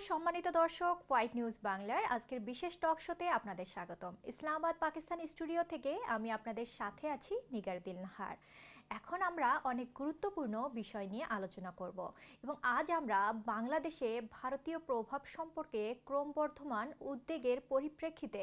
সম্মানিত দর্শক, white news বাংলার আজকের বিশেষ টক শোতে আপনাদের স্বাগতম। ইসলামাবাদ পাকিস্তান স্টুডিও থেকে আমি আপনাদের সাথে আছি নিগার দিল নাহার। এখন আমরা অনেক গুরুত্বপূর্ণ বিষয় নিয়ে আলোচনা করব এবং আজ আমরা বাংলাদেশে ভারতীয় প্রভাব সম্পর্কে ক্রমবর্ধমান উদ্বেগের পরিপ্রেক্ষিতে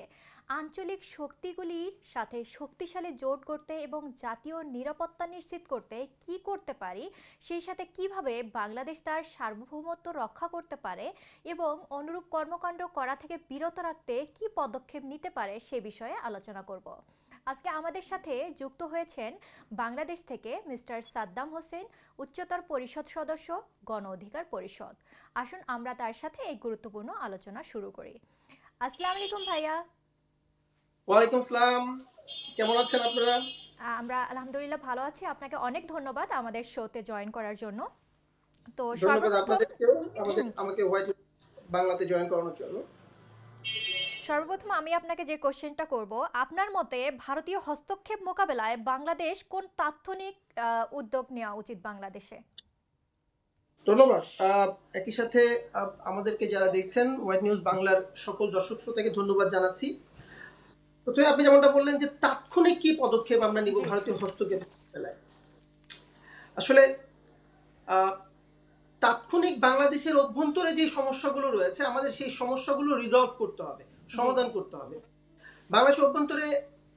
আঞ্চলিক শক্তিগুলির সাথে শক্তিশালী জোট করতে এবং জাতীয় নিরাপত্তা নিশ্চিত করতে কি করতে পারি, সেই সাথে কিভাবে বাংলাদেশ তার সার্বভৌমত্ব রক্ষা করতে পারে এবং অনুরূপ কর্মকাণ্ড করা থেকে বিরত রাখতে কি পদক্ষেপ নিতে পারে সে বিষয়ে আলোচনা করব। আজকে আমাদের সাথে যুক্ত হয়েছেন বাংলাদেশ থেকে মিস্টার সাদ্দাম হোসেন, উচ্চতর পরিষদ সদস্য, গণ অধিকার পরিষদ। আসুন আমরা তার সাথে এই গুরুত্বপূর্ণ আলোচনা শুরু করি। আসসালামু আলাইকুম ভাইয়া। ওয়ালাইকুম আসসালাম। কেমন আছেন আপনারা? আমরা আলহামদুলিল্লাহ ভালো আছি। আপনাকে অনেক ধন্যবাদ আমাদের শোতে জয়েন করার জন্য। তো ধন্যবাদ সর্বপ্রথম আপনাদেরকেও আমাকে হোয়াইট বাংলাতে জয়েন করানোর জন্য। সর্বপ্রথম আমি আপনাকে যে কোশ্চেনটা করব, আপনার মতে ভারতীয় হস্তক্ষেপ মোকাবেলায় বাংলাদেশ কোন তাৎক্ষণিক উদ্যোগ নেওয়া উচিত বাংলাদেশে? ধন্যবাদ। একই সাথে আমাদেরকে যারা দেখছেন হোয়াইট নিউজ বাংলার সকল দর্শক শ্রোতাকে ধন্যবাদ জানাচ্ছি। প্রথমে আপনি যেমনটা বললেন যে তাৎক্ষণিক কি পদক্ষেপ আমরা নিব ভারতীয় হস্তক্ষেপ মোকাবেলায়। আসলে তাৎক্ষণিক বাংলাদেশের অভ্যন্তরে যে সমস্যাগুলো রয়েছে আমাদের সেই সমস্যাগুলো রিজলভ করতে হবে, সমাধান করতে হবে। বাংলাদেশের অভ্যন্তরে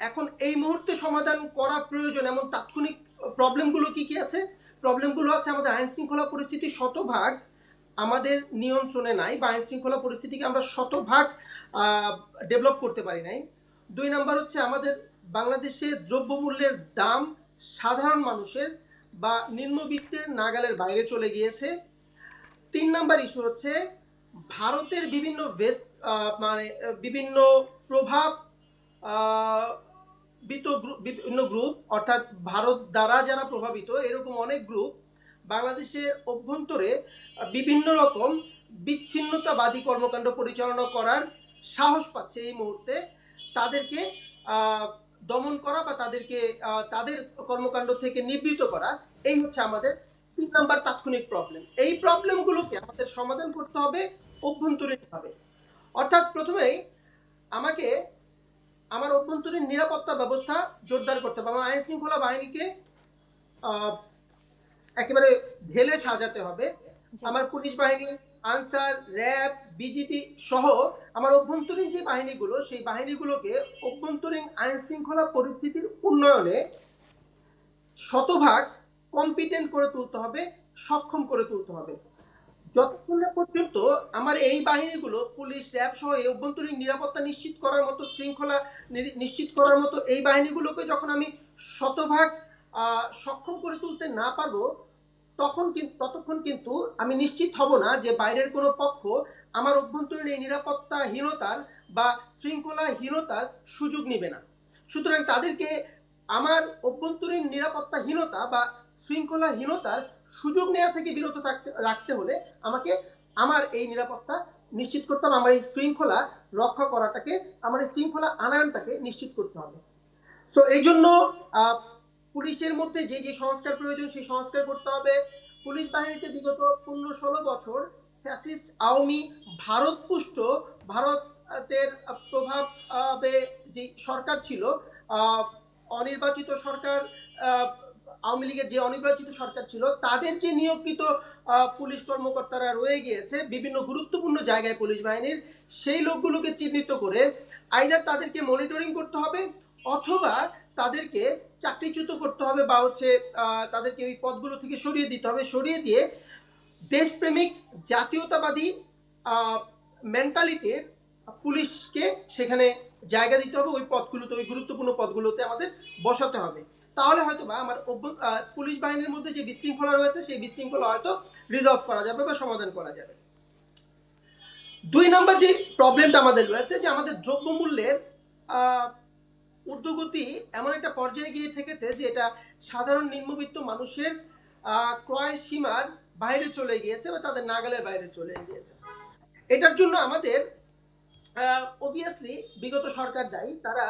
এখন এই মুহূর্তে সমাধান করা প্রয়োজন এমন তাৎক্ষণিক প্রবলেমগুলো কি কি আছে? প্রবলেমগুলো আছে আমাদের আইন শৃঙ্খলা পরিস্থিতি শতভাগ আমাদের নিয়ন্ত্রণে নাই, বা আইন শৃঙ্খলা পরিস্থিতিকে আমরা শতভাগ ডেভেলপ করতে পারি নাই। 2 নাম্বার হচ্ছে আমাদের বাংলাদেশে দ্রব্যমূল্যের দাম সাধারণ মানুষের বা নিম্নবিত্তের নাগালের বাইরে চলে গিয়েছে। 3 নাম্বার ইস্যু হচ্ছে ভারতের বিভিন্ন বিভিন্ন প্রভাব বিভিন্ন গ্রুপ, অর্থাৎ ভারত দ্বারা যারা প্রভাবিত এরকম অনেক গ্রুপ বাংলাদেশের অভ্যন্তরে বিভিন্ন রকম বিচ্ছিন্নতাবাদী কর্মকাণ্ড পরিচালনা করার সাহস পাচ্ছে এই মুহূর্তে। তাদেরকে দমন করা বা তাদেরকে তাদের কর্মকাণ্ড থেকে নিবৃত করা, এই হচ্ছে আমাদের 3 নাম্বার তাৎক্ষণিক প্রবলেম। এই প্রবলেমগুলোকে আমাদের সমাধান করতে হবে অভ্যন্তরীণভাবে। অর্থাৎ প্রথমেই আমাকে আমার অভ্যন্তরীণ নিরাপত্তা ব্যবস্থা জোরদার করতে হবে। আমার আইন শৃঙ্খলা বাহিনীকে একেবারে ঢেলে সাজাতে হবে। আমার পুলিশ বাহিনী, আনসার, র্যাব, বিজিবি সহ আমার অভ্যন্তরীণ যে বাহিনীগুলো, সেই বাহিনীগুলোকে অভ্যন্তরীণ আইন শৃঙ্খলা পরিস্থিতির উন্নয়নে শতভাগ কম্পিটেন্ট করে তুলতে হবে, সক্ষম করে তুলতে হবে। যতক্ষণ না পর্যন্ত আমার এই বাহিনীগুলো, পুলিশ, র্যাব সহ এই অভ্যন্তরীণ নিরাপত্তা নিশ্চিত করার মতো, শৃঙ্খলা নিশ্চিত করার মতো এই বাহিনীগুলোকে যখন আমি শতভাগ সক্ষম করে তুলতে না পারবো, ততক্ষণ কিন্তু আমি নিশ্চিত হব না যে বাইরের কোনো পক্ষ আমার অভ্যন্তরীণ এই নিরাপত্তাহীনতার বা শৃঙ্খলাহীনতার সুযোগ নিবে না। সুতরাং তাদেরকে আমার অভ্যন্তরীণ নিরাপত্তাহীনতা বা শৃঙ্খলাহীনতার সুযোগ নেওয়া থেকে বিরত রাখতে হলে আমাকে আমার এই নিরাপত্তা নিশ্চিত করতে হবে, আমার এই শৃঙ্খলা রক্ষা করাটাকে, আমার এই শৃঙ্খলা আনয়নটাকে নিশ্চিত করতে হবে। তো এই জন্য পুলিশের মধ্যে যে যে সংস্কার প্রয়োজন সেই সংস্কার করতে হবে। পুলিশ বাহিনীতে বিগত 15-16 বছর ফ্যাসিস্ট আওয়ামী ভারতপুষ্ট, ভারতের প্রভাবে যে সরকার ছিল, অনির্বাচিত সরকার, আওয়ামী লীগের যে অনির্বাচিত সরকার ছিল, তাদের যে নিয়োগকৃত পুলিশ কর্মকর্তারা রয়ে গিয়েছে বিভিন্ন গুরুত্বপূর্ণ জায়গায় পুলিশ বাহিনীর, সেই লোকগুলোকে চিহ্নিত করে আইদার তাদেরকে মনিটরিং করতে হবে অথবা তাদেরকে চাকরিচ্যুত করতে হবে, বা হচ্ছে তাদেরকে ওই পদগুলো থেকে সরিয়ে দিতে হবে। সরিয়ে দিয়ে দেশপ্রেমিক জাতীয়তাবাদী মেন্টালিটির পুলিশকে সেখানে জায়গা দিতে হবে, ওই পদগুলোতে, ওই গুরুত্বপূর্ণ পদগুলোতে আমাদের বসাতে হবে। তাহলে হয়তো বা আমার পুলিশ বাহিনীর মধ্যে যে বিশৃঙ্খলা রয়েছে সেই বিশৃঙ্খলা হয়তো রিজলভ করা যাবে বা সমাধান করা যাবে। 2 নাম্বার যে প্রবলেমটা আমাদের রয়েছে, যে আমাদের দ্রব্যমূল্যের ঊর্ধ্বগতি এমন একটা পর্যায়ে গিয়ে থেকেছে যে এটা সাধারণ নিম্নবিত্ত মানুষের ক্রয় সীমার বাইরে চলে গিয়েছে বা তাদের নাগালের বাইরে চলে গিয়েছে। এটার জন্য আমাদের অবভিয়াসলি বিগত সরকার দায়ী। তারা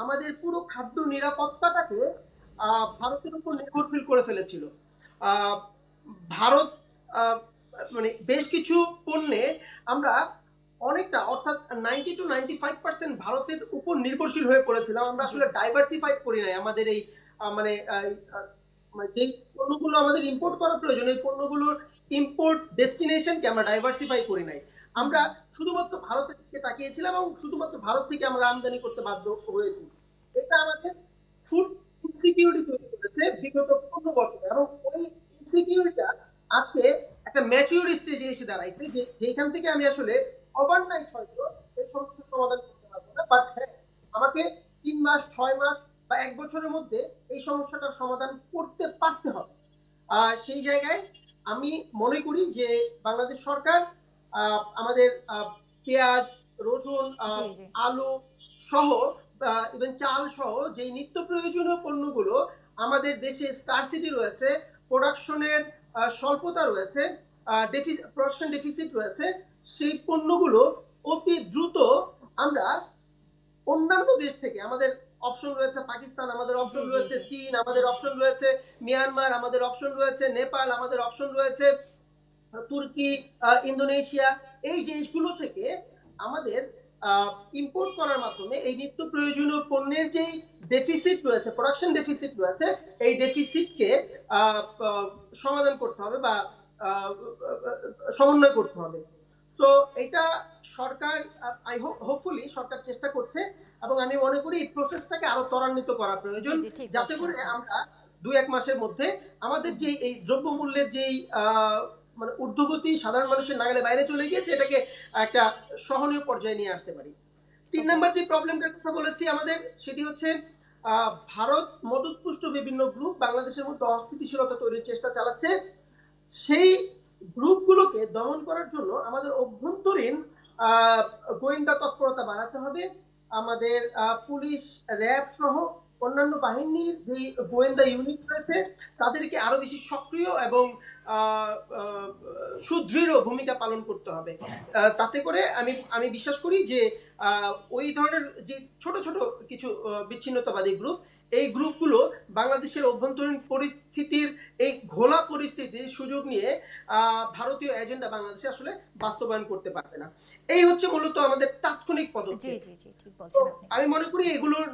আমাদের পুরো খাদ্য নিরাপত্তাটাকে ভারতের উপর নির্ভরশীল করে ফেলেছিল। ভারত মানে বেশ কিছু পণ্যে আমরা অনেকটা, অর্থাৎ 90 to 95% ভারতের উপর নির্ভরশীল হয়ে পড়েছিলাম। আমরা জি আসলে ডাইভার্সিফাইড করি নাই আমাদের এই মানে মানে যেই পণ্যগুলো আমাদের ইম্পোর্ট করা প্রয়োজন, এই পণ্যগুলোর ইম্পোর্ট ডেস্টিনেশনকে আমরা ডাইভার্সিফাই করি নাই। হুম আমরা হুম শুধুমাত্র ভারতের দিকে তাকিয়েছিলাম এবং শুধুমাত্র ভারত থেকে আমরা আমদানি করতে বাধ্য হয়েছি। এটা আমাদের ফুড ইনসিকিউরিটি তৈরি করেছে বিগত 15 বছরে, এবং ওই ইনসিকিউরিটিটা আজকে একটা ম্যাচিউর স্টেজে এসে দাঁড়াইছে, যে যেখান থেকে আমি আসলে ওভারনাইট হয়তো এই সমস্যার সমাধান করতে পারবো না, বাট হ্যাঁ, আমাকে 3 মাস, 6 মাস বা 1 বছরের মধ্যে এই সমস্যাটার সমাধান করতে পারতে হবে। সেই জায়গায় আমি মনে করি যে বাংলাদেশ সরকার আমাদের পেঁয়াজ, রসুন, জি জি আলু সহ, ইভেন চাল সহ যেই নিত্য প্রয়োজনীয় পণ্যগুলো আমাদের দেশে স্কারসিটি রয়েছে, প্রোডাকশনের স্বল্পতা রয়েছে, প্রোডাকশন ডেফিসিট রয়েছে, সেই পণ্যগুলো অতি দ্রুত আমরা অন্যান্য দেশ থেকে, আমাদের অপশন রয়েছে পাকিস্তান, আমাদের জি অপশন জি রয়েছে জি চীন, আমাদের অপশন রয়েছে মিয়ানমার, আমাদের অপশন রয়েছে নেপাল, আমাদের অপশন রয়েছে তুর্কি, ইন্দোনেশিয়া, এই দেশগুলো থেকে আমাদের ইম্পোর্ট করার মাধ্যমে এই নিত্য প্রয়োজনীয় পণ্যের যেই ডেফিসিট রয়েছে, প্রোডাকশন ডেফিসিট রয়েছে, এই ডেফিসিটকে সমাধান করতে হবে বা আহ, সমন্বয় করতে হবে। তো এটা সরকার, আই হোপফুলি সরকার চেষ্টা করছে, এবং আমি মনে করি এই প্রসেসটাকে আরো ত্বরান্বিত করা জি প্রয়োজন, জি ঠিক যাতে বলছেন করে আপনি আমরা 2-1 মাসের মধ্যে আমাদের যে এই দ্রব্যমূল্যের যেই মানে ঊর্ধ্বগতি সাধারণ মানুষের নাগালে বাইরে চলে গিয়েছে, এটাকে একটা সহনীয় পর্যায়ে নিয়ে আসতে পারি। 3 নম্বর যে প্রবলেমটার কথা বলেছি আমাদের, সেটি হচ্ছে ভারত মদতপুষ্ট বিভিন্ন গ্রুপ বাংলাদেশের মধ্যে অস্থিতিশীলতা তৈরির চেষ্টা চালাচ্ছে। সেই গ্রুপগুলোকে দমন করার জন্য আমাদের অভ্যন্তরীণ আহ, গোয়েন্দা তৎপরতা বাড়াতে হবে। আমাদের পুলিশ, র্যাব সহ অন্যান্য বাহিনীর যে গোয়েন্দা ইউনিট রয়েছে, তাদেরকে আরো বেশি সক্রিয় এবং আহ, আহ, সুদৃঢ় ভূমিকা পালন করতে হবে। তাতে করে আমি বিশ্বাস করি যে ওই ধরনের যে ছোট ছোট কিছু বিচ্ছিন্নতাবাদী গ্রুপ, এই গ্রুপগুলো বাংলাদেশের অভ্যন্তরীণ পরিস্থিতির, এই ঘোলা পরিস্থিতির সুযোগ নিয়ে ভারতীয় এজেন্ডা বাংলাদেশে আসলে বাস্তবায়ন করতে পারবে না। এই হচ্ছে মূলত আমাদের তাৎক্ষণিক জি পদক্ষেপ। জি জি ঠিক তো বলছেন আপনি আমি মনে করি এগুলোর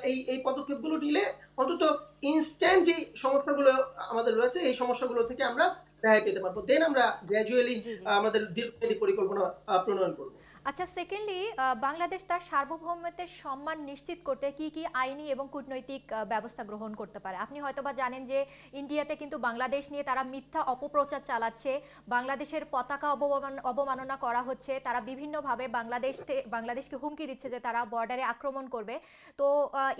এই এই পদক্ষেপগুলো নিলে অন্তত ইনস্ট্যান্ট যে সমস্যাগুলো আমাদের রয়েছে, এই সমস্যাগুলো থেকে আমরা রেহাই পেতে পারবো। দেন আমরা গ্র্যাজুয়ালি জি জি আমাদের দীর্ঘমেয়াদী পরিকল্পনা প্রণয়ন করব। আচ্ছা সেকেন্ডলি বাংলাদেশ তার সার্বভৌমত্বের সম্মান নিশ্চিত করতে কি কি আইনি এবং কূটনৈতিক ব্যবস্থা গ্রহণ করতে পারে? আপনি হয়তোবা জানেন যে ইন্ডিয়াতে কিন্তু বাংলাদেশ নিয়ে তারা মিথ্যা অপপ্রচার চালাচ্ছে, বাংলাদেশের পতাকা অবমাননা করা হচ্ছে, তারা বিভিন্নভাবে বাংলাদেশকে হুমকি দিচ্ছে যে তারা বর্ডারে আক্রমণ করবে। তো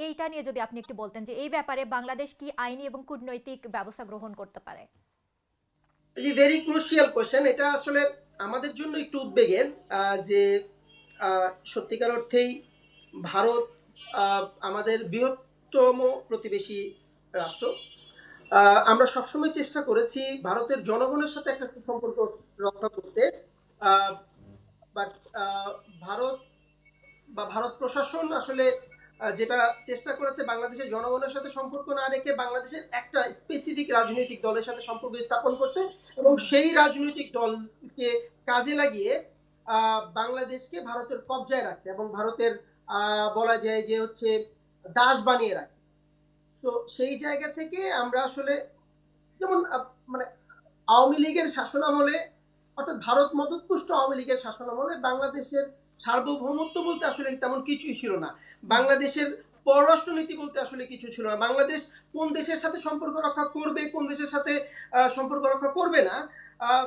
এইটা নিয়ে যদি আপনি একটু বলতেন যে এই ব্যাপারে বাংলাদেশ কি আইনি এবং কূটনৈতিক ব্যবস্থা গ্রহণ করতে পারে? জি, ভেরি ক্রুশিয়াল কোশ্চেন। এটা আসলে আমাদের জন্য একটু উদ্বেগের, যে সত্যিকার অর্থেই ভারত আমাদের বৃহত্তম প্রতিবেশী রাষ্ট্র। আমরা সবসময় চেষ্টা করেছি ভারতের জনগণের সাথে একটা সুসম্পর্ক রক্ষা করতে, বাট ভারত বা ভারত প্রশাসন আসলে যেটা চেষ্টা করেছে, বাংলাদেশের জনগণের সাথে সম্পর্ক না রেখে বাংলাদেশের একটা স্পেসিফিক রাজনৈতিক দলের সাথে সম্পর্ক স্থাপন করতে, এবং হুম সেই রাজনৈতিক দলকে কাজে লাগিয়ে বাংলাদেশকে ভারতের কবজায় রাখতে এবং ভারতের বলা যায় যে হচ্ছে দাস বানিয়ে রাখতে। তো সেই জায়গা থেকে আমরা আসলে, যেমন মানে আওয়ামী লীগের শাসনামলে, অর্থাৎ ভারত মদতপুষ্ট আওয়ামী লীগের শাসনামলে বাংলাদেশের সার্বভৌমত্ব বলতে আসলে তেমন কিছুই ছিল না। হুম বাংলাদেশের পররাষ্ট্রনীতি বলতে আসলে কিছু ছিল না। বাংলাদেশ কোন দেশের সাথে সম্পর্ক রক্ষা করবে, কোন দেশের সাথে সম্পর্ক রক্ষা করবে না,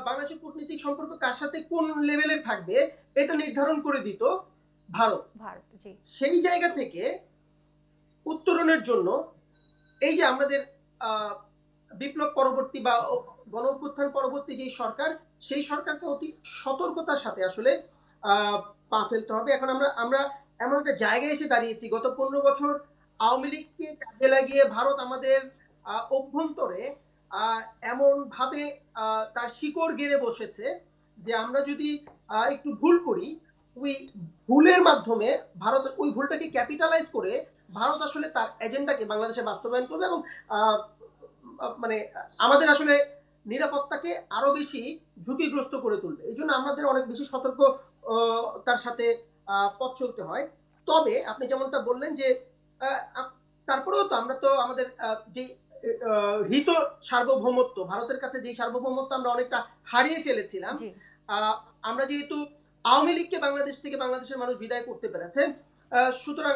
বাংলাদেশের কূটনীতিক সম্পর্ক কার সাথে কোন লেভেলের থাকবে, এটা নির্ধারণ করে দিত ভারত। ভারত জি সেই জায়গা থেকে উত্তরণের জন্য এই যে আমাদের আহ, বিপ্লব পরবর্তী বা গণ অভ্যুত্থান পরবর্তী যে সরকার, সেই সরকারকে অতি সতর্কতার সাথে আসলে পা ফেলতে হবে। এখন আমরা আমরা এমন একটা জায়গায় এসে দাঁড়িয়েছি, গত 15 বছর আওয়ামী লীগকে কাজে লাগিয়ে ভারত আমাদের অভ্যন্তরে এমন ভাবে তার শিকড় গেড়ে বসেছে, যে আমরা যদি একটু ভুল করি, ওই ভুলের মাধ্যমে ভারত ওই ভুলটাকে ক্যাপিটালাইজ করে ভারত আসলে তার এজেন্ডাকে বাংলাদেশে বাস্তবায়ন করবে, এবং মানে আমাদের আসলে নিরাপত্তাকে আরো বেশি ঝুঁকিগ্রস্ত করে তুলবে। এই জন্য আমাদের অনেক বেশি সতর্ক তার সাথে পথ চলতে হয়। তবে আপনি যেমনটা বললেন যে তারপরেও তো আমরা তো আমাদের যে হৃত সার্বভৌমত্ব, ভারতের কাছে যে সার্বভৌমত্ব আমরা অনেকটা হারিয়ে ফেলেছিলাম, জি। আমরা যেহেতু আওয়ামী লীগকে বাংলাদেশ থেকে বাংলাদেশের মানুষ বিদায় করতে পেরেছে, সুতরাং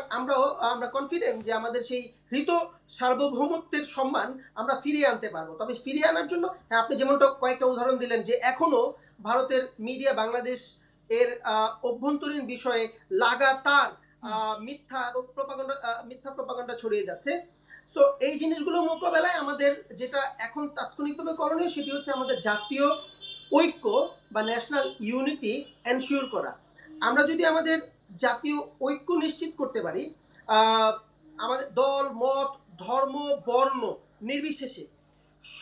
আমরা কনফিডেন্ট যে আমাদের সেই হৃত সার্বভৌমত্বের সম্মান আমরা ফিরিয়ে আনতে পারবো। তবে ফিরিয়ে আনার জন্য হ্যাঁ, আপনি যেমনটা কয়েকটা উদাহরণ দিলেন যে এখনো ভারতের মিডিয়া বাংলাদেশ এর অভ্যন্তরীণ বিষয়ে লাগাতার মিথ্যা প্রপাগান্ডা ছড়িয়ে যাচ্ছে। তো এই জিনিসগুলো মোকাবেলায় আমাদের যেটা এখন তাৎক্ষণিকভাবে করণীয় সেটি হচ্ছে আমাদের জাতীয় ঐক্য বা ন্যাশনাল ইউনিটি এনশিওর করা। আমরা যদি আমাদের জাতীয় ঐক্য নিশ্চিত করতে পারি, আমাদের দল মত ধর্ম বর্ণ নির্বিশেষে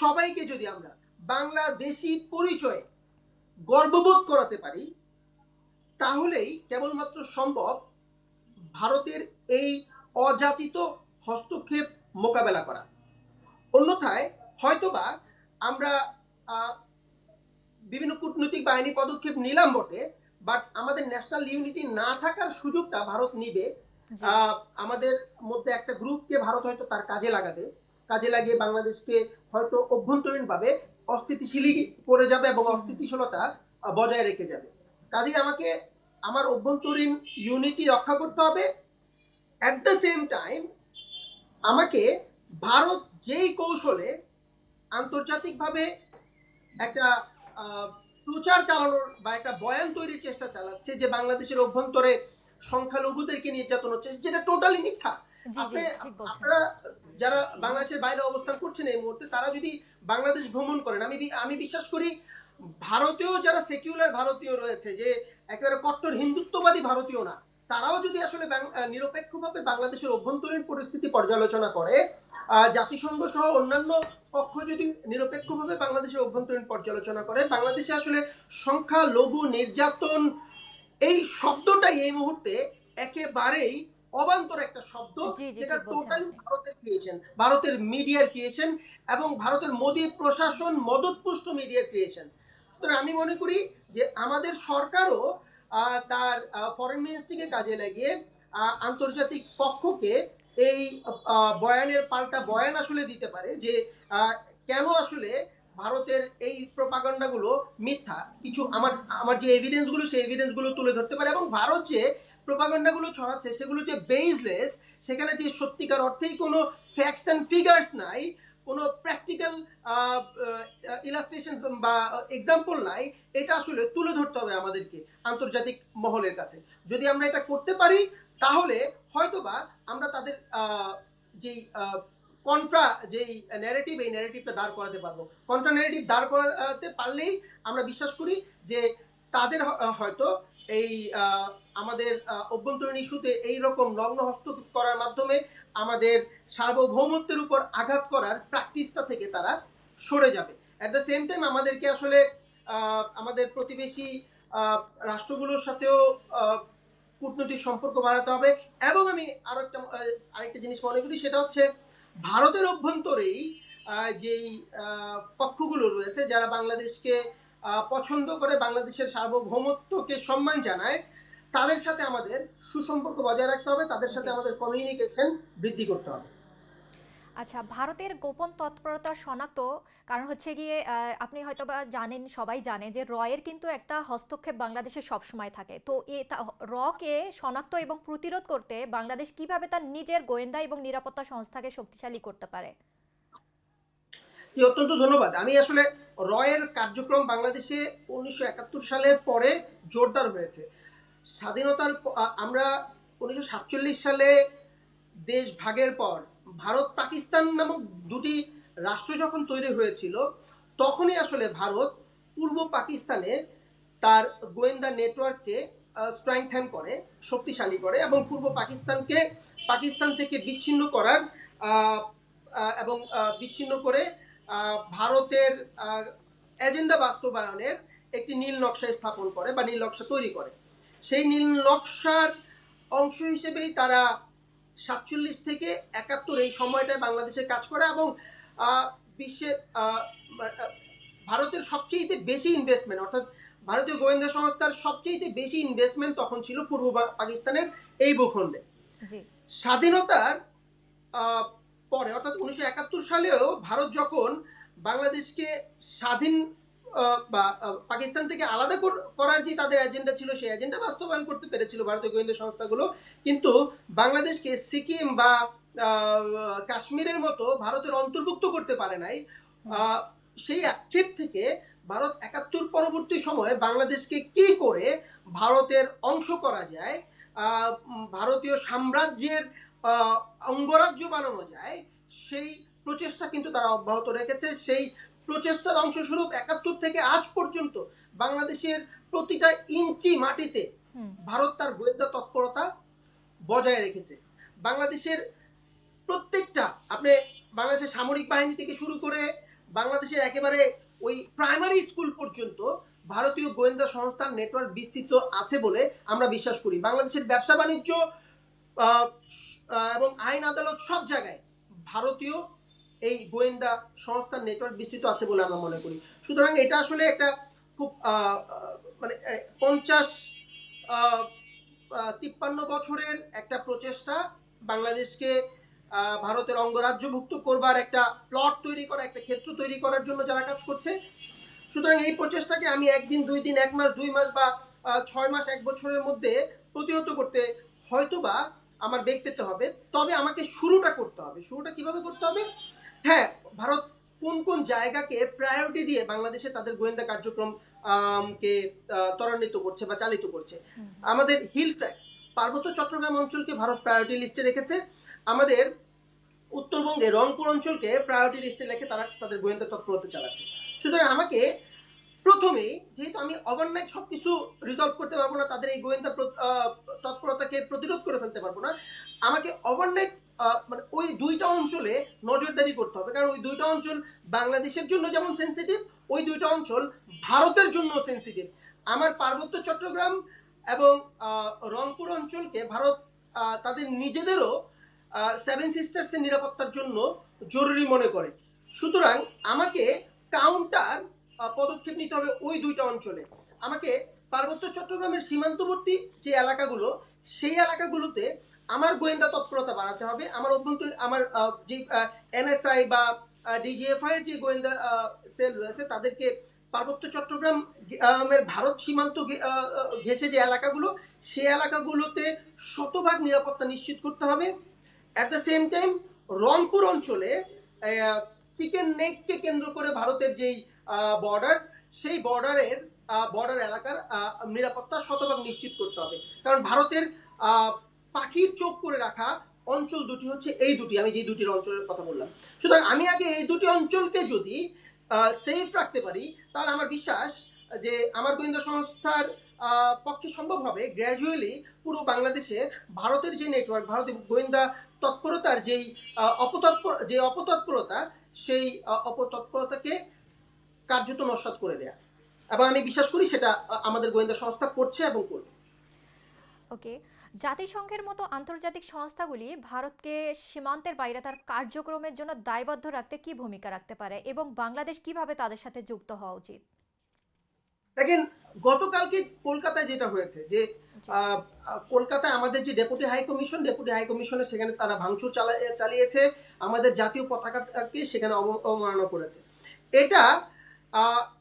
সবাইকে যদি আমরা বাংলাদেশি পরিচয়ে গর্ববোধ করাতে পারি, তাহলেই কেবলমাত্র সম্ভব ভারতের এই অযাচিত হস্তক্ষেপ মোকাবেলা করা। অন্যথায় হয়তোবা আমরা বিভিন্ন কূটনৈতিক বাহিনী পদক্ষেপ নিলাম বটে, বাট আমাদের ন্যাশনাল ইউনিটি না থাকার সুযোগটা ভারত নিবে। আমাদের মধ্যে একটা গ্রুপকে ভারত হয়তো তার কাজে লাগিয়ে বাংলাদেশকে হয়তো অভ্যন্তরীণভাবে অস্থিতিশীলই করে যাবে এবং অস্থিতিশীলতা বজায় রেখে যাবে। কাজেই আমাকে আমার অভ্যন্তরীণ ইউনিটি রক্ষা করতে হবে। অ্যাট দ্য সেম টাইম আমাকে ভারত যেই কৌশলে আন্তর্জাতিকভাবে একটা প্রচার চালানোর বা একটা বয়ান তৈরির চেষ্টা চালাচ্ছে যে বাংলাদেশের অভ্যন্তরে সংখ্যালঘুদেরকে নির্যাতন হচ্ছে, যেটা টোটালি মিথ্যা। আপনারা যারা বাংলাদেশের বাইরে অবস্থান করছেন এই মুহূর্তে, তারা যদি বাংলাদেশ ভ্রমণ করেন, আমি বিশ্বাস করি ভারতীয় যারা সেকুলার ভারতীয় রয়েছে, যে একেবারে কট্টর হিন্দুত্ববাদী ভারতীয় না, তারাও যদি আসলে নিরপেক্ষভাবে বাংলাদেশের অভ্যন্তরীণ পরিস্থিতি পর্যালোচনা করে, জাতিসংঘ সহ অন্যান্য পক্ষ যদি নিরপেক্ষভাবে বাংলাদেশের অভ্যন্তরীণ পর্যালোচনা করে, বাংলাদেশে আসলে সংখ্যালঘু নির্যাতন এই শব্দটাই এই মুহূর্তে একেবারেই অবান্তর একটা শব্দ, যেটা টোটালি ভারতের ক্রিয়েশন, ভারতের মিডিয়ার ক্রিয়েশন এবং ভারতের মোদী প্রশাসন মদতপুষ্ট মিডিয়ার ক্রিয়েশন। সুতরাং আমি মনে করি যে আমাদের সরকারও তার ফরেন মিনিস্ট্রিকে কাজে লাগিয়ে আন্তর্জাতিক পক্ষকে এই বয়ানের পাল্টা বয়ান আসলে দিতে পারে যে কেন আসলে ভারতের এই প্রপাগান্ডাগুলো মিথ্যা। কিছু আমার যে এভিডেন্সগুলো, সেই এভিডেন্সগুলো তুলে ধরতে পারে এবং ভারত যে প্রপাগান্ডাগুলো ছড়াচ্ছে সেগুলো যে বেসলেস, সেখানে যে সত্যিকার অর্থেই কোনো ফ্যাক্টস অ্যান্ড ফিগার্স নাই, কোনো প্র্যাকটিক্যাল ইলাস্ট্রেশন বা এক্সাম্পল নাই, এটা আসলে তুলে ধরতে হবে আমাদেরকে আন্তর্জাতিক মহলের কাছে। যদি আমরা এটা করতে পারি, তাহলে হয়তোবা আমরা তাদের যেই কন্ট্রা যেই ন্যারেটিভ, এই ন্যারেটিভটা দাঁড় করাতে পারবো। কন্ট্রা ন্যারেটিভ দাঁড় করাতে পারলেই আমরা বিশ্বাস করি যে তাদের হয়তো এই আমাদের অভ্যন্তরীণ ইস্যুতে এইরকম নগ্ন হস্তক্ষেপ করার মাধ্যমে আমাদের সার্বভৌমত্বের উপর আঘাত করার প্র্যাকটিসটা থেকে তারা সরে যাবে। অ্যাট দ্য সেম টাইম আমাদেরকে আসলে আমাদের প্রতিবেশী রাষ্ট্রগুলোর সাথেও কূটনৈতিক সম্পর্ক বাড়াতে হবে। এবং আমি আরেকটা জিনিস মনে করি, সেটা হচ্ছে ভারতের অভ্যন্তরেই যেই পক্ষগুলো রয়েছে যারা বাংলাদেশকে পছন্দ করে, বাংলাদেশের সার্বভৌমত্বকে সম্মান জানায়, তাদের সাথে আমাদের সুসম্পর্ক বজায় রাখতে হবে, তাদের সাথে আমাদের কমিউনিকেশন বৃদ্ধি করতে হবে। আচ্ছা, ভারতের গোপন তৎপরতা শনাক্ত, কারণ হচ্ছে গিয়ে আপনি হয়তোবা জানেন, সবাই জানে যে রয়ের কিন্তু একটা হস্তক্ষেপ বাংলাদেশে সবসময় থাকে। তো রকে শনাক্ত এবং প্রতিরোধ করতে বাংলাদেশ কিভাবে তার নিজের গোয়েন্দা এবং নিরাপত্তা সংস্থাকে শক্তিশালী করতে পারে? জি, অত্যন্ত ধন্যবাদ। আমি আসলে রয়ের কার্যক্রম বাংলাদেশে 1971 সালের পরে জোরদার হয়েছে। স্বাধীনতার আমরা 1947 সালে দেশ ভাগের পর ভারত পাকিস্তান নামক দুটি রাষ্ট্র যখন তৈরি হয়েছিল, তখনই আসলে ভারত পূর্ব পাকিস্তানে তার গোয়েন্দা নেটওয়ার্ককে স্ট্রেংথেন করে, শক্তিশালী করে এবং পূর্ব পাকিস্তানকে পাকিস্তান থেকে বিচ্ছিন্ন করার এবং বিচ্ছিন্ন করে ভারতের এজেন্ডা বাস্তবায়নের একটি নীল নকশা স্থাপন করে বা নীল নকশা তৈরি করে। সেই নীল নকশার অংশ হিসেবেই তারা 47 থেকে 71 এই সময়টায় বাংলাদেশে কাজ করে এবং বিশ্বের ভারতের সবচেয়ে বেশি ইনভেস্টমেন্ট, অর্থাৎ ভারতীয় গোয়েন্দা সংস্থার সবচেয়ে বেশি ইনভেস্টমেন্ট তখন ছিল পূর্ব পাকিস্তানের এই ভূখণ্ডে। জি। স্বাধীনতার পরে অর্থাৎ 1971 সালেও ভারত যখন বাংলাদেশকে স্বাধীন বা পাকিস্তান থেকে আলাদা করার যে তাদের এজেন্ডা ছিল, সেই এজেন্ডা বাস্তবায়ন করতে পেরেছিল ভারতীয় গোয়েন্দা সংস্থাগুলো, কিন্তু বাংলাদেশকে সিকিম বা কাশ্মীরের মতো ভারতের অন্তর্ভুক্ত করতে পারে নাই। সেই আক্ষেপ থেকে ভারত 71 পরবর্তী সময়ে বাংলাদেশকে কি করে ভারতের অংশ করা যায়, ভারতীয় সাম্রাজ্যের অঙ্গরাজ্য বানানো যায়, সেই প্রচেষ্টা কিন্তু তারা অব্যাহত রেখেছে। সেই প্রচেষ্টার অংশস্বরূপ 71 থেকে আজ পর্যন্ত বাংলাদেশের প্রতিটা ইঞ্চি মাটিতে ভারত তার গোয়েন্দা তৎপরতা বজায় রেখেছে। বাংলাদেশের প্রত্যেকটা, আপনি বাংলাদেশের সামরিক বাহিনী থেকে শুরু করে বাংলাদেশের একেবারে ওই প্রাইমারি স্কুল পর্যন্ত ভারতীয় গোয়েন্দা সংস্থার নেটওয়ার্ক বিস্তৃত আছে বলে আমরা বিশ্বাস করি। বাংলাদেশের ব্যবসা বাণিজ্য এবং আইন আদালত সব জায়গায় ভারতীয় এই গোয়েন্দা সংস্থার নেটওয়ার্ক বিস্তৃত আছে বলে আমরা মনে করি। সুতরাং এটা আসলে একটা খুব মানে 53 বছরের একটা প্রচেষ্টা, বাংলাদেশকে ভারতের অঙ্গরাজ্যভুক্ত করবার একটা প্লট তৈরি করা, একটা ক্ষেত্র তৈরি করার জন্য যারা কাজ করছে। সুতরাং এই প্রচেষ্টাকে আমি একদিন, 2 দিন, 1 মাস, 2 মাস বা 6 মাস, 1 বছরের মধ্যে প্রতিহত করতে হয়তোবা আমার বেগ পেতে হবে, তবে আমাকে শুরুটা করতে হবে। শুরুটা কিভাবে করতে হবে? হ্যাঁ, ভারত কোন কোন জায়গাকে প্রায়োরিটি দিয়ে বাংলাদেশে তাদের গোয়েন্দা কার্যক্রম কে ত্বরান্বিত করছে বা চালিত করছে। আমাদের হিল ট্র্যাক্স, পার্বত্য চট্টগ্রাম অঞ্চলকে ভারত প্রায়োরিটি লিস্টে রেখেছে। আমাদের উত্তরবঙ্গে রংপুর অঞ্চলকে প্রায়োরিটি লিস্টে রেখে তারা তাদের গোয়েন্দা তৎপরতা চালাচ্ছে। সুতরাং আমাকে প্রথমেই, যেহেতু আমি ওভারনাইট সবকিছু রিজলভ করতে পারবো না, তাদের এই গোয়েন্দা তৎপরতাকে প্রতিরোধ করে ফেলতে পারবো না, আমাকে ওভারনাইট মানে ওই দুইটা অঞ্চলে নজরদারি করতে হবে। কারণ ওই দুইটা অঞ্চল বাংলাদেশের জন্য যেমন সেন্সিটিভ, ওই দুইটা অঞ্চল ভারতের জন্য সেন্সিটিভ। আমার পার্বত্য চট্টগ্রাম এবং রংপুর অঞ্চলকে ভারত তাদের নিজেদেরও 7 সিস্টার্সের নিরাপত্তার জন্য জরুরি মনে করে। সুতরাং আমাকে কাউন্টার পদক্ষেপ নিতে হবে ওই দুইটা অঞ্চলে। আমাকে পার্বত্য চট্টগ্রামের সীমান্তবর্তী যে এলাকাগুলো, সেই এলাকাগুলোতে আমার গোয়েন্দা তৎপরতা বাড়াতে হবে। আমার অভ্যন্তরীণ, আমার যে এনএসআই বা ডিজিএফআই এর যে গোয়েন্দা সেল রয়েছে, তাদেরকে পার্বত্য চট্টগ্রামের ভারত সীমান্ত ঘেঁষে যে এলাকাগুলো, সেই এলাকাগুলোতে শতভাগ নিরাপত্তা নিশ্চিত করতে হবে। At the same time Rangpur অঞ্চলে চিকেন নেককে কেন্দ্র করে ভারতের যেই বর্ডার, সেই বর্ডার এলাকার নিরাপত্তা শতভাগ নিশ্চিত করতে হবে। কারণ ভারতের পাখির চোখ করে রাখা অঞ্চল দুটি হচ্ছে এই দুটি, আমি যে দুটির অঞ্চলের কথা বললাম। সুতরাং আমি আগে এই দুটি অঞ্চলকে যদি সেফ রাখতে পারি, তাহলে আমার বিশ্বাস যে আমার গোয়েন্দা সংস্থার পক্ষে সম্ভব হবে গ্র্যাজুয়ালি পুরো বাংলাদেশে ভারতের যে নেটওয়ার্ক, ভারতের গোয়েন্দা তৎপরতার যেই অপতৎপরতা, সেই অপতৎপরতাকে কার্যত নস্যাৎ করে দেয়া। এবং আমি বিশ্বাস করি সেটা আমাদের গোয়েন্দা সংস্থা করছে এবং করবে। ওকে, জাতিসংঘের মতো আন্তর্জাতিক সংস্থাগুলি ভারতকে সীমান্তের বাইরে তার কার্যক্রমের জন্য দায়বদ্ধ রাখতে কি ভূমিকা রাখতে পারে এবং বাংলাদেশ কিভাবে তাদের সাথে যুক্ত হওয়া উচিত? দেখেন, গতকালকে কলকাতায় যেটা হয়েছে, যে কলকাতায় আমাদের যে ডেপুটি হাই কমিশনের সেখানে তারা ভাঙচুর চালিয়েছে, আমাদের জাতীয় পতাকাকে সেখানে অবমাননা করেছে। এটা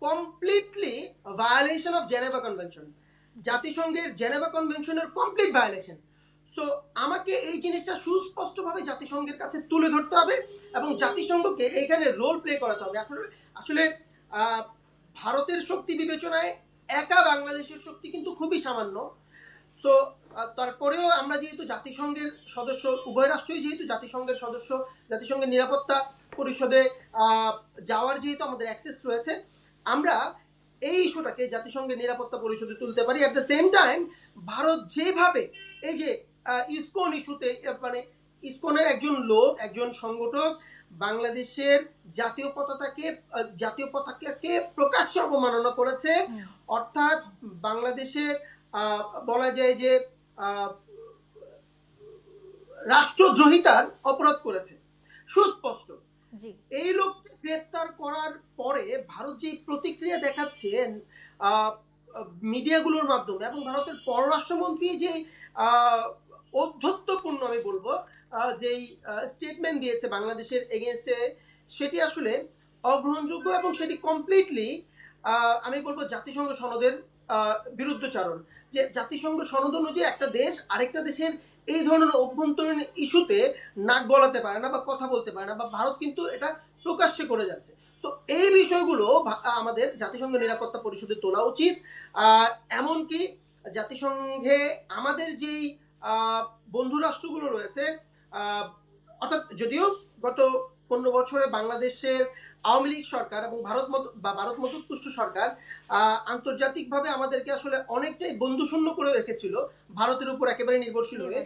completely violation of Geneva convention, জাতিসংঘের জেনেভা কনভেনশনের কমপ্লিট ভায়োলেশন। সো আমাকে এই জিনিসটা সুস্পষ্টভাবে জাতিসংঘের কাছে তুলে ধরতে হবে এবং জাতিসংঘকে এখানে রোল প্লে করাতে হবে। আসলে ভারতের শক্তি বিবেচনায় একা বাংলাদেশের শক্তি কিন্তু খুবই সামান্য। সো তারপরেও আমরা যেহেতু জাতিসংঘের সদস্য, উভয় রাষ্ট্রই যেহেতু জাতিসংঘের সদস্য, জাতিসংঘের নিরাপত্তা পরিষদে যাওয়ার যেহেতু আমাদের অ্যাক্সেস রয়েছে, আমরা এই ইস্যুটাকে জাতিসংঘের নিরাপত্তা পরিষদে তুলতে পারি। At the same time Bharat যেভাবে এই যে ইসকন ইস্যুতে, মানে ইসকনের একজন লোক, একজন সংগঠক বাংলাদেশের জাতীয় পতাকাকে প্রকাশ্যে অবমাননা করেছে, অর্থাৎ বাংলাদেশের বলা যায় যে রাষ্ট্রদ্রোহিতার অপরাধ করেছে, সুস্পষ্ট। জি। এই লোককে গ্রেপ্তার করার পরে ভারত যে প্রতিক্রিয়া দেখাচ্ছে মিডিয়াগুলোর মাধ্যমে, এবং ভারতের পররাষ্ট্রমন্ত্রী যে ঔদ্ধত্যপূর্ণ আমি বলবো যেই স্টেটমেন্ট দিয়েছে বাংলাদেশের এগেনস্টে, সেটি আসলে অগ্রহণযোগ্য এবং সেটি কমপ্লিটলি আমি বলবো জাতিসংঘ সনদের বিরুদ্ধচারণ। যে জাতিসংঘ সনদ অনুযায়ী একটা দেশ আরেকটা দেশের এই ধরনের অভ্যন্তরীণ ইস্যুতে নাক গলাতে পারে না বা কথা বলতে পারে না, বা ভারত কিন্তু এটা প্রকাশ্যে করে যাচ্ছে। তো এই বিষয়গুলো আমাদের জাতিসংঘ নিরাপত্তা পরিষদে তোলা উচিত। এমনকি জাতিসংঘে আমাদের যেই বন্ধু রাষ্ট্রগুলো রয়েছে, অর্থাৎ যদিও গত 15 বছরে বাংলাদেশের আওয়ামী লীগ সরকার এবং ভারত মতপুষ্ট সরকার আন্তর্জাতিকভাবে আমাদেরকে আসলে অনেকটাই বন্ধুশূন্য করে রেখেছিল, ভারতের উপর একেবারে নির্ভরশীল হয়ে।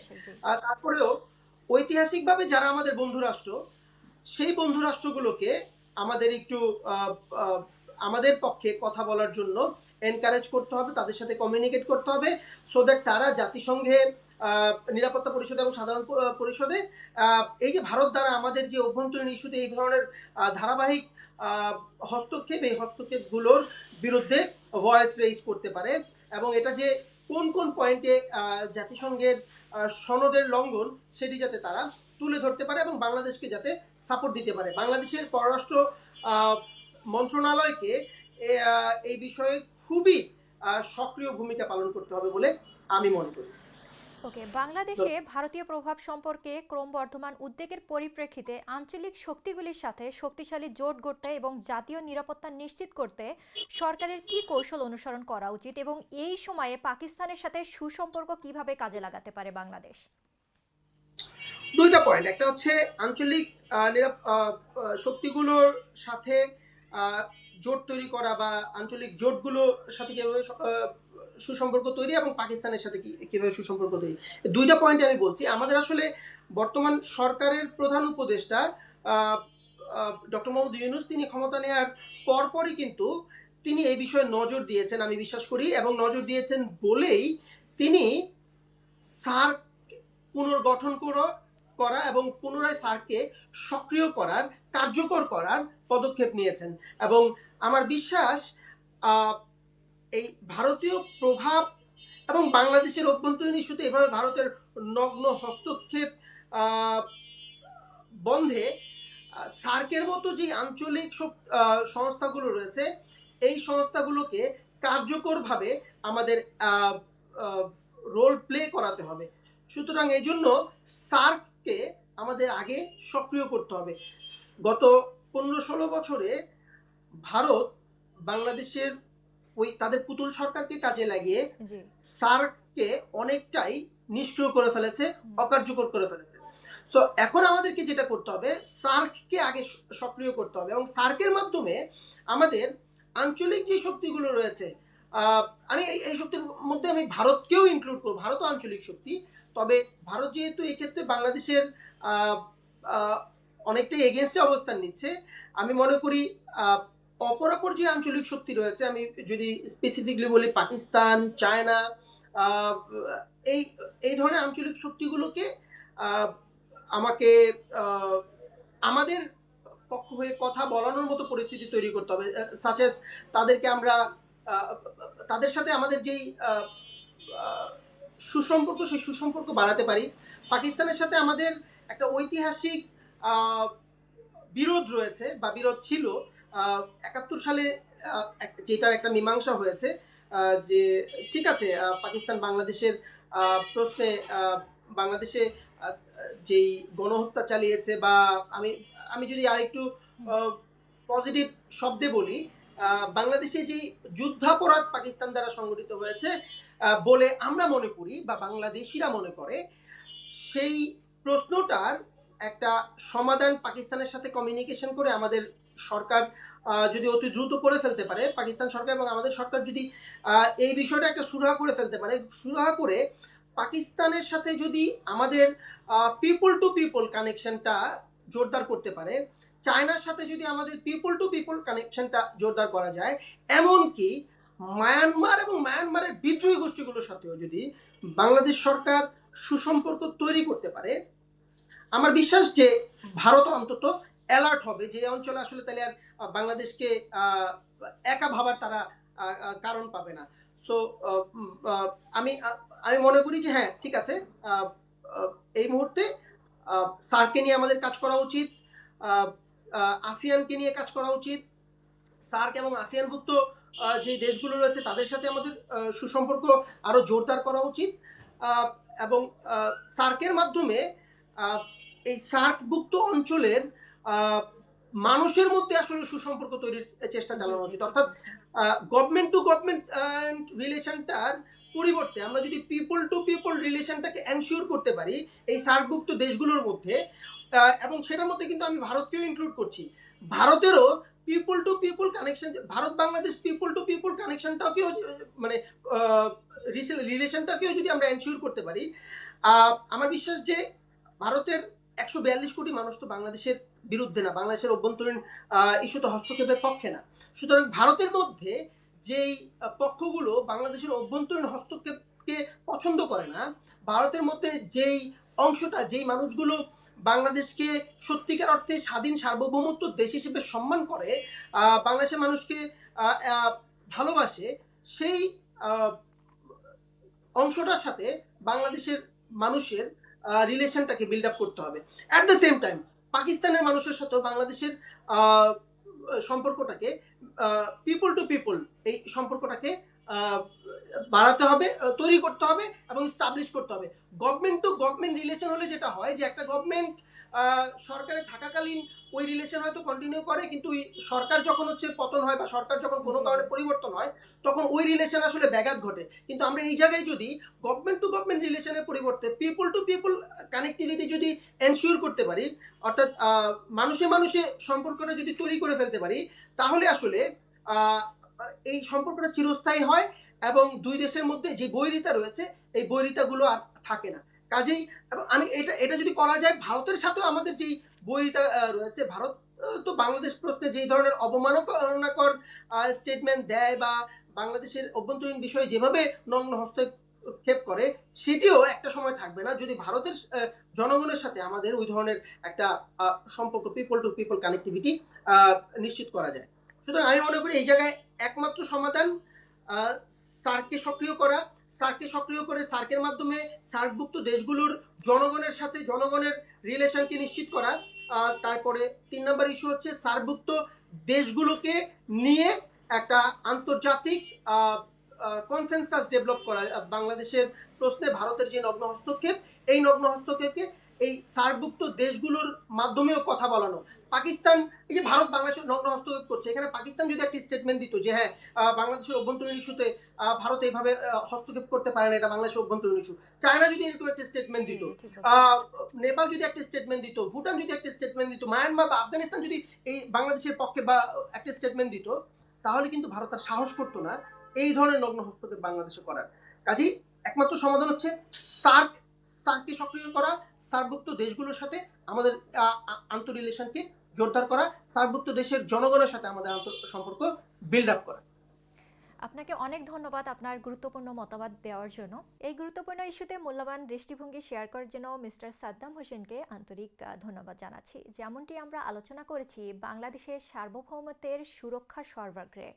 তারপরেও ঐতিহাসিকভাবে যারা আমাদের বন্ধু রাষ্ট্র, সেই বন্ধু রাষ্ট্রগুলোকে আমাদের একটু আমাদের পক্ষে কথা বলার জন্য এনকারেজ করতে হবে, তাদের সাথে কমিউনিকেট করতে হবে, সো দ্যাট তারা জাতিসংঘে নিরাপত্তা পরিষদ এবং সাধারণ পরিষদে এই যে ভারত দ্বারা আমাদের যে অভ্যন্তরীণ ইস্যুতে এই ধরনের ধারাবাহিক হস্তক্ষেপ, এই হস্তক্ষেপগুলোর বিরুদ্ধে ভয়েস রেইজ করতে পারে, এবং এটা যে কোন কোন পয়েন্টে জাতিসংঘের সনদের লঙ্ঘন সেটি যাতে তারা তুলে ধরতে পারে এবং বাংলাদেশকে যাতে সাপোর্ট দিতে পারে। বাংলাদেশের পররাষ্ট্র মন্ত্রণালয়কে এই বিষয়ে খুবই সক্রিয় ভূমিকা পালন করতে হবে বলে আমি মনে করি। ওকে, বাংলাদেশে ভারতীয় প্রভাব সম্পর্কে ক্রমবর্ধমান উদ্বেগের পরিপ্রেক্ষিতে আঞ্চলিক শক্তিগুলির সাথে শক্তিশালী জোট গড়তে এবং জাতীয় নিরাপত্তা নিশ্চিত করতে সরকারের কি কৌশল অনুসরণ করা উচিত, এবং এই সময়ে পাকিস্তানের সাথে সুসম্পর্ক কিভাবে কাজে লাগাতে পারে বাংলাদেশ? দুইটা পয়েন্ট, একটা হচ্ছে আঞ্চলিক শক্তিগুলোর সাথে জোট তৈরি করা বা আঞ্চলিক জোটগুলোর সাথে কিভাবে সুসম্পর্ক তৈরি, এবং পাকিস্তানের সাথে কিভাবে সুসম্পর্ক তৈরি। দুইটা পয়েন্ট আমি বলছি। আমাদের আসলে বর্তমান সরকারের প্রধান উপদেষ্টা ডক্টর মোহাম্মদ ইউনূস, তিনি ক্ষমতা নেওয়ার পরপরই কিন্তু তিনি এই বিষয়ে নজর দিয়েছেন আমি বিশ্বাস করি, এবং নজর দিয়েছেন বলেই তিনি সার্ক পুনর্গঠন করা এবং পুনরায় সার্ককে সক্রিয় করার, কার্যকর করার পদক্ষেপ নিয়েছেন। এবং আমার বিশ্বাস এই ভারতীয় প্রভাব এবং বাংলাদেশের অভ্যন্তরীণ ইস্যুতে এভাবে ভারতের নগ্ন হস্তক্ষেপ বন্ধে সার্কের মতো যে আঞ্চলিক সংস্থাগুলো রয়েছে, এই সংস্থাগুলোকে কার্যকরভাবে আমাদের রোল প্লে করাতে হবে। সুতরাং এই জন্য সার্ককে আমাদের আগে সক্রিয় করতে হবে। গত 15-16 বছরে ভারত বাংলাদেশের ওই তাদের পুতুল সরকারকে কাজে লাগিয়ে সার্ককে অনেকটাই নিষ্ক্রিয় করে ফেলেছে, অকার্যকর করে ফেলেছে। সো এখন আমাদেরকে যেটা করতে হবে, সার্ককে আগে সক্রিয় করতে হবে, এবং সার্কের মাধ্যমে আমাদের আঞ্চলিক যে শক্তিগুলো রয়েছে, আমি এই শক্তির মধ্যে আমি ভারতকেও ইনক্লুড করব। ভারতও আঞ্চলিক শক্তি, তবে ভারত যেহেতু এই ক্ষেত্রে বাংলাদেশের অনেকটাই এগেনস্টে অবস্থান নিচ্ছে, আমি মনে করি অপরাপর যে আঞ্চলিক শক্তি রয়েছে, আমি যদি স্পেসিফিকলি বলি পাকিস্তান, চায়না, এই ধরনের আঞ্চলিক শক্তিগুলোকে আমাকে আমাদের পক্ষ হয়ে কথা বলানোর মতো পরিস্থিতি তৈরি করতে হবে, সাচেস তাদেরকে আমরা তাদের সাথে আমাদের যেই সুসম্পর্ক, সেই সুসম্পর্ক বাড়াতে পারি। পাকিস্তানের সাথে আমাদের একটা ঐতিহাসিক বিরোধ রয়েছে বা বিরোধ ছিল 71 সালে, যেটার একটা মীমাংসা হয়েছে, যে ঠিক আছে পাকিস্তান বাংলাদেশের প্রশ্নে বাংলাদেশে যেই গণহত্যা চালিয়েছে, বা আমি যদি আরেকটু পজিটিভ শব্দে বলি, বাংলাদেশে যে যুদ্ধাপরাধ পাকিস্তান দ্বারা সংগঠিত হয়েছে বলে আমরা মনে করি বা বাংলাদেশিরা মনে করে, সেই প্রশ্নটার একটা সমাধান পাকিস্তানের সাথে কমিউনিকেশন করে আমাদের সরকার যদি অতি দ্রুত করে ফেলতে পারে, পাকিস্তান সরকার এবং আমাদের সরকার যদি এই বিষয়টা একটা সুরাহা করে ফেলতে পারে, সুরাহা করে পাকিস্তানের সাথে যদি আমাদের পিপল টু পিপল কানেকশনটা জোরদার করতে পারে, চায়নার সাথে যদি আমাদের পিপল টু পিপল কানেকশনটা জোরদার করা যায়, এমনকি মায়ানমার এবং মায়ানমারের বিদ্রোহী গোষ্ঠীগুলোর সাথেও যদি বাংলাদেশ সরকার সুসম্পর্ক তৈরি করতে পারে, আমার বিশ্বাস যে ভারত অন্তত অ্যালার্ট হবে যে অঞ্চলে আসলে তাহলে আর বাংলাদেশকে আহ, একা ভাবার তারা কারণ পাবে না। সো আমি আমি মনে করি যে হ্যাঁ ঠিক আছে, আহ, আহ, এই মুহূর্তে সার্ককে নিয়ে আমাদের কাজ করা উচিত, আহ, আসিয়ানকে নিয়ে কাজ করা উচিত, সার্ক এবং আসিয়ানভুক্ত যে দেশগুলো রয়েছে তাদের সাথে আমাদের সুসম্পর্ক আরো জোরদার করা উচিত, আহ, এবং সার্কের মাধ্যমে আহ, এই সার্কভুক্ত অঞ্চলের আহ, মানুষের মধ্যে আসলে সুসম্পর্ক তৈরির চেষ্টা জি চালানো জি উচিত। ঠিক অর্থাৎ বলছেন। গভর্নমেন্ট টু গভর্নমেন্ট রিলেশনটার পরিবর্তে আমরা যদি পিপল টু পিপল রিলেশনটাকে এনশিওর করতে পারি এই সার্কভুক্ত দেশগুলোর মধ্যে, এবং সেটার মধ্যে কিন্তু আমি ভারতকেও ইনক্লুড করছি, ভারতেরও people to people connection, Bharat Bangladesh people to people কানেকশনটাকেও মানে রিলেশনটাকেও যদি আমরা এনশিওর করতে পারি, আমার বিশ্বাস যে ভারতের 142 কোটি মানুষ তো বাংলাদেশের বিরুদ্ধে না, বাংলাদেশের অভ্যন্তরীণ ইস্যুতে হস্তক্ষেপের পক্ষে না। সুতরাং ভারতের মধ্যে যেই পক্ষগুলো বাংলাদেশের অভ্যন্তরীণ হস্তক্ষেপকে পছন্দ করে না, ভারতের মধ্যে যেই অংশটা, যেই মানুষগুলো বাংলাদেশকে সত্যিকার অর্থে স্বাধীন সার্বভৌমত্ব দেশ হিসেবে সম্মান করে, বাংলাদেশের মানুষকে আহ, আহ, ভালোবাসে, সেই আহ, অংশটার সাথে বাংলাদেশের মানুষের রিলেশনটাকে বিল্ড আপ করতে হবে। অ্যাট দ্য সেম টাইম পাকিস্তানের মানুষের সাথে বাংলাদেশের আহ, সম্পর্কটাকে, পিপল টু পিপল এই সম্পর্কটাকে আহ, বাড়াতে হবে, তৈরি করতে হবে এবং স্টাবলিশ করতে হবে। গভর্নমেন্ট টু গভর্নমেন্ট রিলেশন হলে যেটা হয় যে একটা গভর্নমেন্ট সরকারে থাকাকালীন ওই রিলেশন হয়তো কন্টিনিউ করে, কিন্তু ওই সরকার যখন হচ্ছে পতন হয় বা সরকার যখন কোনো জি জি কারণে পরিবর্তন হয় তখন ওই রিলেশন আসলে ব্যাঘাত ঘটে। কিন্তু আমরা এই জায়গায় যদি গভর্নমেন্ট টু গভর্নমেন্ট রিলেশনের পরিবর্তে পিপল টু পিপল কানেক্টিভিটি যদি এনশিওর করতে পারি, অর্থাৎ মানুষে মানুষে সম্পর্কটা যদি তৈরি করে ফেলতে পারি, তাহলে আসলে আহ, এই সম্পর্কটা চিরস্থায়ী হয় এবং দুই দেশের মধ্যে যে বৈরিতা রয়েছে এই বৈরিতাগুলো আর থাকে না। কাজেই এবং আমি এটা এটা যদি করা যায়, ভারতের সাথেও আমাদের যেই বৈরিতা রয়েছে, ভারত তো বাংলাদেশ প্রশ্নে যেই ধরনের অবমাননাকর স্টেটমেন্ট দেয় বা বাংলাদেশের অভ্যন্তরীণ বিষয়ে যেভাবে নগ্ন হস্তক্ষেপ করে, সেটিও একটা সময় থাকবে না যদি ভারতের জনগণের সাথে আমাদের ওই ধরনের একটা সম্পর্ক, পিপল টু পিপল কানেক্টিভিটি নিশ্চিত করা যায়। সুতরাং আমি মনে করি এই জায়গায় একমাত্র সমাধান আহ, সার্ককে সক্রিয় করা, সার্ককে সক্রিয় করে সার্কের মাধ্যমে সার্কভুক্ত দেশগুলোর জনগণের সাথে জনগণের রিলেশনকে নিশ্চিত করা। তারপরে 3 নম্বর ইস্যু হচ্ছে সার্কভুক্ত দেশগুলোকে নিয়ে একটা আন্তর্জাতিক কনসেনসাস ডেভেলপ করা। বাংলাদেশের প্রশ্নে ভারতের যে নগ্ন হস্তক্ষেপ, এই নগ্ন হস্তক্ষেপকে এই সার্কভুক্ত দেশগুলোর মাধ্যমেও কথা বলানো। পাকিস্তান, এই যে ভারত বাংলাদেশের নগ্ন হস্তক্ষেপ করছে, এখানে পাকিস্তান যদি একটা স্টেটমেন্ট দিত যে হ্যাঁ বাংলাদেশের অভ্যন্তরীণ ইস্যুতে ভারত এইভাবে হস্তক্ষেপ করতে পারে না, এটা বাংলাদেশের অভ্যন্তরীণ ইস্যু, চায়না যদি এরকম একটা স্টেটমেন্ট জি দিত, জি ঠিক বলছেন। নেপাল যদি একটা স্টেটমেন্ট দিত, ভুটান যদি একটা স্টেটমেন্ট দিত, মায়ানমার বা আফগানিস্তান যদি এই বাংলাদেশের পক্ষে বা একটা স্টেটমেন্ট দিত, তাহলে কিন্তু ভারত আর সাহস করতো না এই ধরনের নগ্ন হস্তক্ষেপ বাংলাদেশে করার। কাজেই একমাত্র সমাধান হচ্ছে সার্ক, সার্ককে সক্রিয় করা, সার্কভুক্ত দেশগুলোর সাথে আমাদের আন্তঃ রিলেশনকে জোরদার করা, সার্কভুক্ত দেশের জনগণের সাথে আমাদের সম্পর্ক বিল্ড আপ করা। আপনাকে অনেক ধন্যবাদ আপনার গুরুত্বপূর্ণ মতামত দেওয়ার জন্য। এই গুরুত্বপূর্ণ ইস্যুতে মূল্যবান দৃষ্টিভঙ্গি শেয়ার করার জন্য মিস্টার সাদ্দাম হোসেনকে আন্তরিক ধন্যবাদ জানাচ্ছি। যেমনটি আমরা আলোচনা করেছি, বাংলাদেশের সার্বভৌমত্বের সুরক্ষা সর্বাগ্রে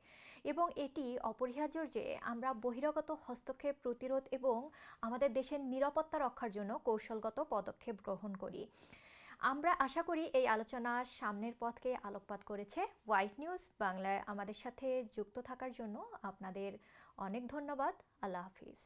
এবং এটি অপরিহার্য যে আমরা বহিরাগত হস্তক্ষেপ প্রতিরোধ এবং আমাদের দেশের নিরাপত্তা রক্ষার জন্য কৌশলগত পদক্ষেপ গ্রহণ করি। আমরা আশা করি এই আলোচনা সামনের পথকে আলোকপাত করেছে। হোয়াইট নিউজ বাংলায় আমাদের সাথে যুক্ত থাকার জন্য আপনাদের অনেক ধন্যবাদ। আল্লাহ হাফিজ।